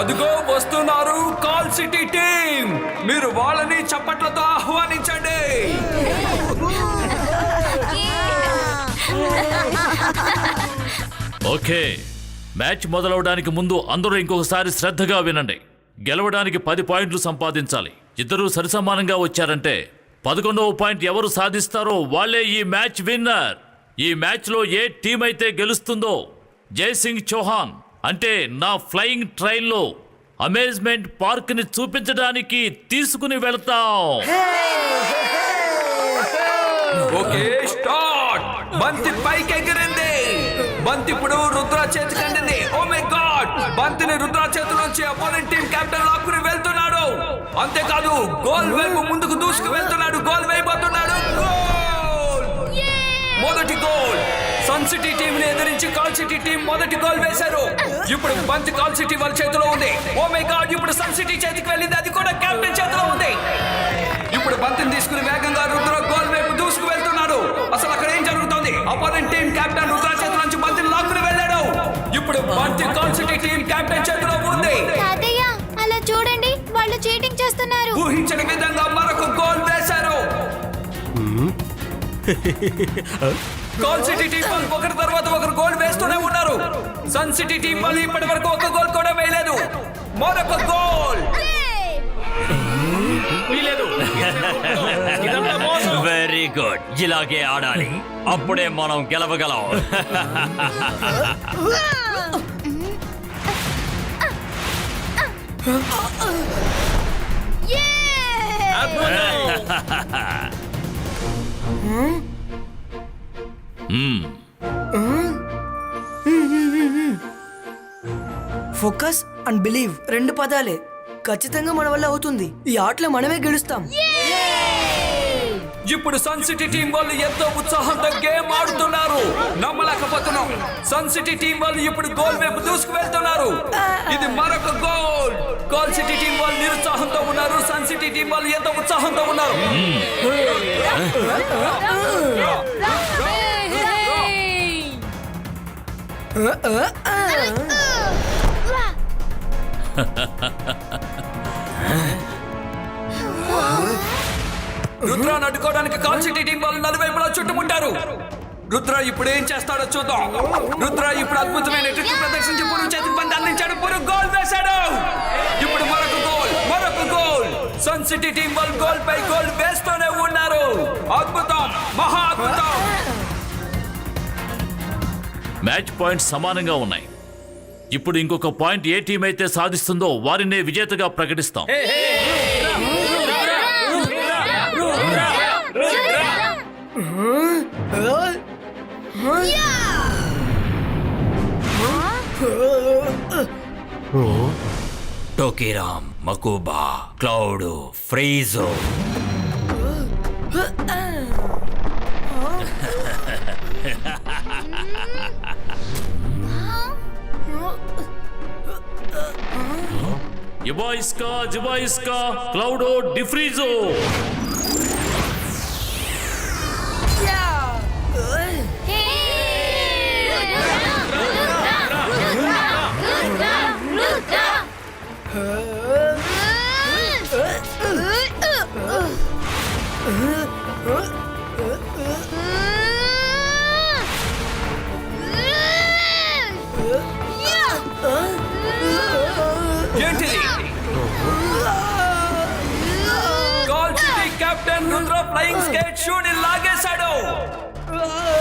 అదిగో వస్తున్నారు call city team. మీరు వాళ్ళని చప్పట్లతో ఆహ్వానించండి. ఓకే, మ్యాచ్ మొదలవడానికి ముందు అందరూ ఇంకొకసారి శ్రద్ధగా వినండి. గెలవడానికి 10 పాయింట్లు సంపాదించాలి. ఇద్దరూ సరిసమానంగా వచ్చారంటే 11వ పాయింట్ ఎవరు సాధిస్తారో వాళ్ళే ఈ మ్యాచ్ విన్నర్. ఈ మ్యాచ్లో ఏ టీం అయితే గెలుస్తుందో జైసింగ్ చౌహాన్ అంటే నా ఫ్లయింగ్ ట్రైన్లో అమేజ్మెంట్ పార్క్ని చూపించడానికి తీసుకుని వెళ్తాం. Okay, start. బంతి పైకి ఎగిరింది. బంతి ఇప్పుడు రుద్ర చేతికి అందింది. ఓ మై గాడ్, బంతిని రుద్ర చేతిలోంచి అపోనెంట్ టీం కెప్టెన్ లాక్కుని వెళ్తున్నాడు. అంతేకాదు గోల్ వైపు ముందుకు దూసుకు వెళ్తున్నాడు. గోల్ వైపోతున్నాడు. గోల్! మొదటి గోల్. సన్ సిటీ టీం ని ఎదిరించి కాల్ సిటీ టీం మొదటి గోల్ వేశారు. ఇప్పుడు బంతి కాల్ సిటీ వాళ్ళ చేతిలో ఉంది. ఓ మై గాడ్, ఇప్పుడు సన్ సిటీ చేతికి వెళ్ళింది. అది కూడా కెప్టెన్ చేతిలో ఉంది. ఇప్పుడు బంతిని తీసుకుని వేగంగా రుద్ర గోల్ వైపు దూసుకు వెళ్తున్నాడు. అసలు అక్కడ ఏం జరుగుతోంది? అపోనెంట్ టీం కెప్టెన్ రుద్ర చేతిలో నుంచి బంతిని లాక్కుని వెళ్ళాడు. ఇప్పుడు బంతి కాల్ సిటీ టీం కెప్టెన్ చేతిలో ఉంది. తాతయ్య, అలా చూడండి, వాళ్ళు చీటింగ్ చేస్తున్నారు. ఊహించని విధంగా మరొక గోల్ వేశారు. కాల్ సిటీ టీం వాళ్ళు ఒకరి తర్వాత ఒకరు గోల్ వేస్తూనే ఉన్నారు. సన్ సిటీ టీం వాళ్ళు ఇప్పటి వరకు ఒక గోల్ కూడా వేయలేదు. మరొక గోల్. వెరీ గుడ్, ఇలాగే ఆడాలి. అప్పుడే మనం గెలవగలం. ఫోకస్ అండ్ బిలీవ్ 2 పదాలే. ఖచ్చితంగా మన వల్ల అవుతుంది. ఈ ఆటలో మనమే గెలుస్తాం. ఇప్పుడు సన్ సిటీ టీం వాళ్ళు ఎంతో ఉత్సాహంతో గేమ్ ఆడుతున్నారు. నమ్మలేకపోతున్నాం. సన్ సిటీ టీం వాళ్ళు ఇప్పుడు గోల్ వైపు దూసుకు వెళ్తున్నారు. ఇది మరొక గోల్. కాల్ సిటీ టీం వాళ్ళు నిరుత్సాహంతో ఉన్నారు. సన్ సిటీ టీం వాళ్ళు ఎంతో ఉత్సాహంతో ఉన్నారు. రుద్రాన్ని అడ్డుకోవడానికి కాల్ సిటీ టీం వాళ్ళు నలువైపులా చుట్టుముట్టారు. రుద్ర ఇప్పుడు ఏం చేస్తాడో చూద్దాం. రుద్ర ఇప్పుడు అద్భుతమైన ట్రిక్ ప్రదర్శించి పురుగు చేతికి బంతి అందించాడు. పురుగు గోల్ వేశాడు. ఇప్పుడు మరొక గోల్, మరొక గోల్. సన్ సిటీ టీం వాళ్ళు గోల్ పై గోల్ వేస్తూనే ఉన్నారు. అద్భుతం, మహా అద్భుతం. మ్యాచ్ పాయింట్స్ సమానంగా ఉన్నాయి. ఇప్పుడు ఇంకొక పాయింట్ ఏ టీం అయితే సాధిస్తుందో వారినే విజేతగా ప్రకటిస్తాం. టోకీరామ్, మకుబా, క్లౌడ్, ఫ్రీజో. జిబాయిస్కా, క్లౌడో, డిఫ్రీజో. ఏంటిది? కాల్ city captain Rudra flying skate shoe ని లాగేశాడు.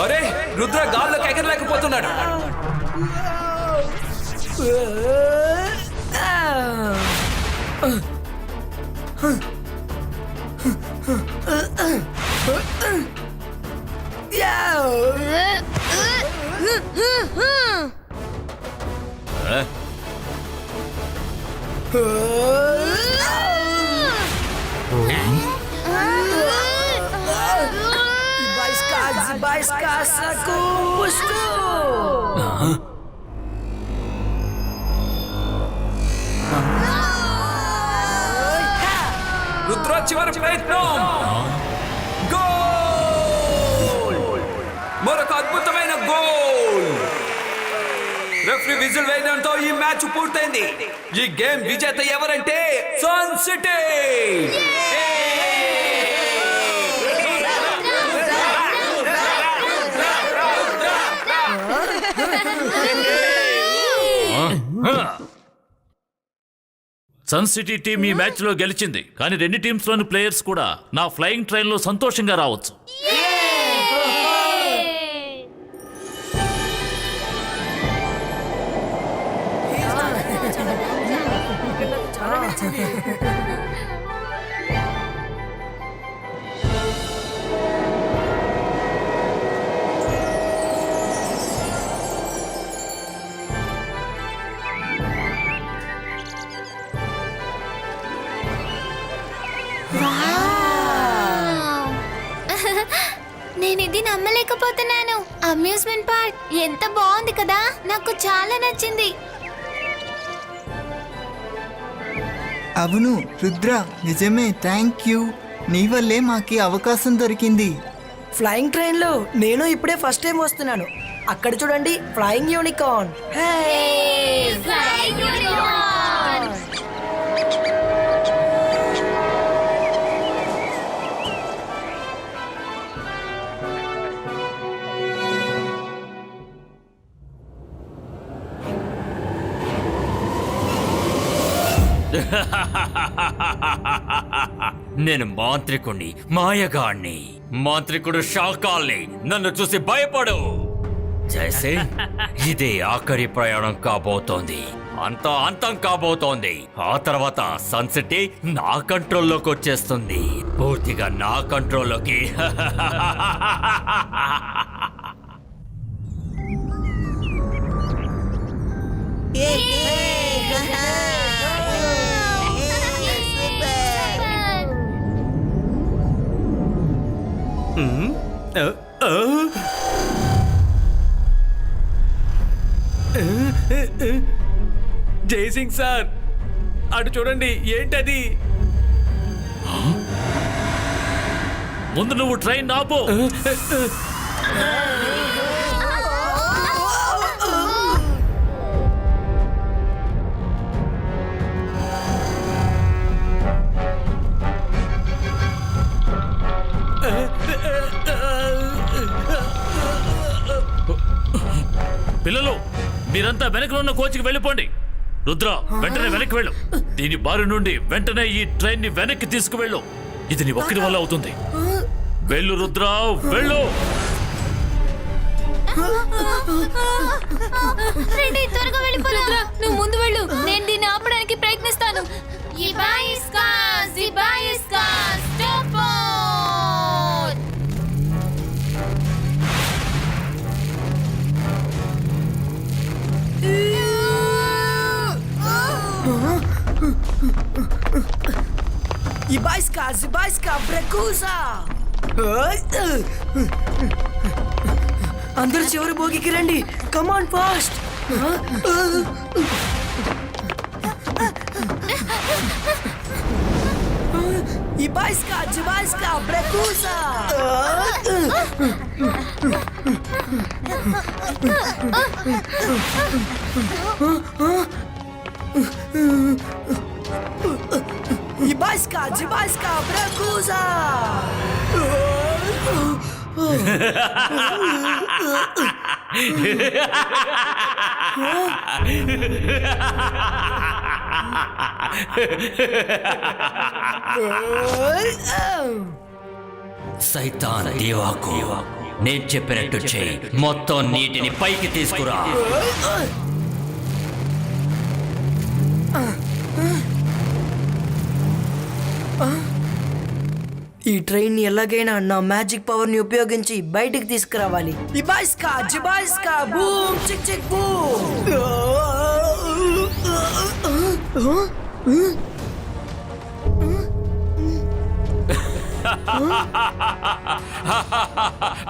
అరే, రుద్ర గాల్లోకి ఎగరలేకపోతున్నాడు. రుద్ర చివరి ప్రయత్నం. గోల్! మరొక అద్భుతమైన గోల్. రెఫరీ విజిల్ వేయడంతో ఈ మ్యాచ్ పూర్తయింది. ఈ గేమ్ విజేత ఎవరంటే sun city. Sun city team ఈ మ్యాచ్ లో గెలిచింది. కానీ రెండు టీమ్స్ లోని ప్లేయర్స్ కూడా నా ఫ్లయింగ్ ట్రైన్ లో సంతోషంగా రావచ్చు. నేను ఇది నమ్మలేకపోతున్నాను. అమ్యూజ్మెంట్ పార్క్ ఎంత బాగుంది కదా, నాకు చాలా నచ్చింది. అవును రుద్ర, నిజమే. Thank you. నీ వల్లే మాకి అవకాశం దొరికింది. ఫ్లయింగ్ ట్రైన్ లో నేను ఇప్పుడే ఫస్ట్ టైం వస్తున్నాను. అక్కడ చూడండి, ఫ్లయింగ్ యూనికార్న్. నేను మాంత్రికుణ్ణి, మాయగాణ్ణి. మాంత్రికుడు షాకాల్ని. నన్ను చూసి భయపడు. జైసే, ఇదే ఆఖరి ప్రయాణం కాబోతోంది. అంతా అంతం కాబోతోంది. ఆ తర్వాత సన్ సిటీ నా కంట్రోల్లోకి వచ్చేస్తుంది. పూర్తిగా నా కంట్రోల్లోకి. జైసింగ్ సార్, అటు చూడండి. ఏంటది? ముందు నువ్వు ట్రైన్ ఆపు. పిల్లలు, మీరంతా వెనకలో ఉన్న కోచ్కి వెళ్ళిపోండి. రుద్ర, వెంటనే వెనక్కి వెళ్ళు. దీని బారి నుండి వెంటనే ఈ ట్రైన్ ని వెనక్కి తీసుకువెళ్ళు. ఇది నీ ఒక్కడి వల్ల అవుతుంది. వెళ్ళు రుద్ర, వెళ్ళు. త్వరగా వెళ్ళిపోరా. నువ్వు ముందు వెళ్ళు, నేను దీన్ని ఆపడానికి ప్రయత్నిస్తాను. Zibajska, Brekusa! అందరూ చివరి భోగికి రండి. Come on fast. Zibajska, Brekusa! Zibajska, Brekusa! సైతాన్ దేవాకు, నేను చెప్పినట్టు చేయి. మొత్తం నీటిని పైకి తీసుకురా. ఈ ట్రైన్ ఎలాగైనా నా మ్యాజిక్ పవర్ ని ఉపయోగించి బయటికి తీసుకురావాలి. జిబాయిస్కా బూమ్ చిక్ చిక్ బూమ్.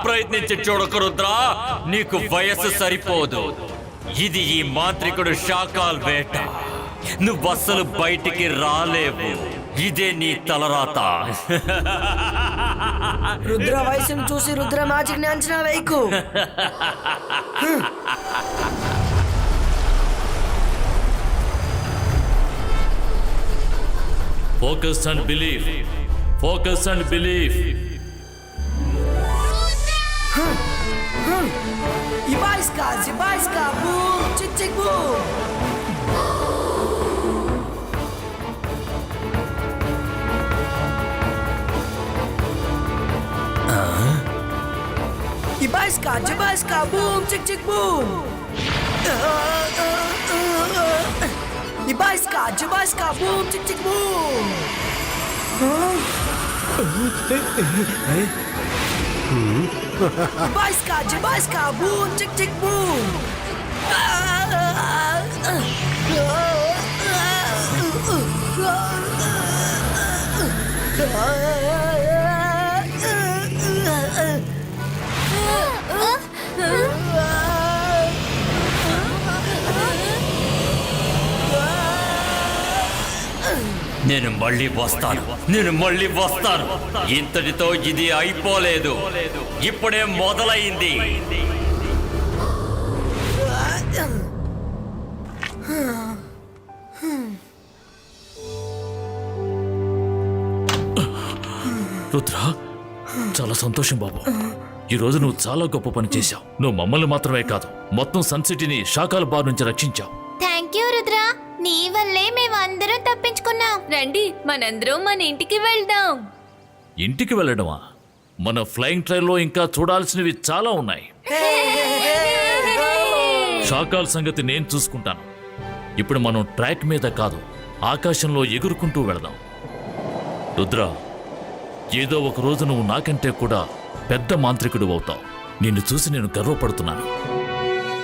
ప్రయత్నించి చూడకు రుద్రా, నీకు వయస్సు సరిపోదు. ఇది ఈ మాంత్రికుడు షాకాల్ వేట. నువ్వు అస్సలు బయటికి రాలేవు. ఇదే నీ తలరాత. రుద్ర వయసును చూసి రుద్ర మ్యాజిక్ ని అంచనా వేయకు. Focus and believe. Focus and believe. Ibaiska, Zibaiska, boom, chick chick boom. Ibaiska, Zibaiska, boom, chick chick boom. Ibaiska, Zibaiska, boom, chick chick boom. Ibaiska, Jibaiska, boom, chick chick boom. నేను మళ్ళీ వస్తాను. ఇంతటితో ఇది అయిపోలేదు, ఇప్పుడే మొదలైంది. రుద్ర, చాలా సంతోషం బాబు. ఈ రోజు నువ్వు చాలా గొప్ప పని చేశావు. నువ్వు మమ్మల్ని మాత్రమే కాదు, మొత్తం సన్ సిటీని శాకాల బార్ నుంచి రక్షించావు. థ్యాంక్ యూ రుద్ర, నీ వల్లే మేమందరం తప్పించుకున్నాం. రండి మనందరం మన ఇంటికి వెళ్దాం. ఇంటికి వెళ్ళడమా? మన ఫ్లయింగ్ ట్రైన్లో ఇంకా చూడాల్సినవి చాలా ఉన్నాయి. శాకాల సంగతి నేను చూసుకుంటాను. ఇప్పుడు మనం ట్రాక్ మీద కాదు, ఆకాశంలో ఎగురుకుంటూ వెళదాం. రుద్ర, ఏదో ఒక రోజు నువ్వు నాకంటే కూడా పెద్ద మాంత్రికుడు అవుతావు. నిన్ను చూసి నేను గర్వపడుతున్నాను.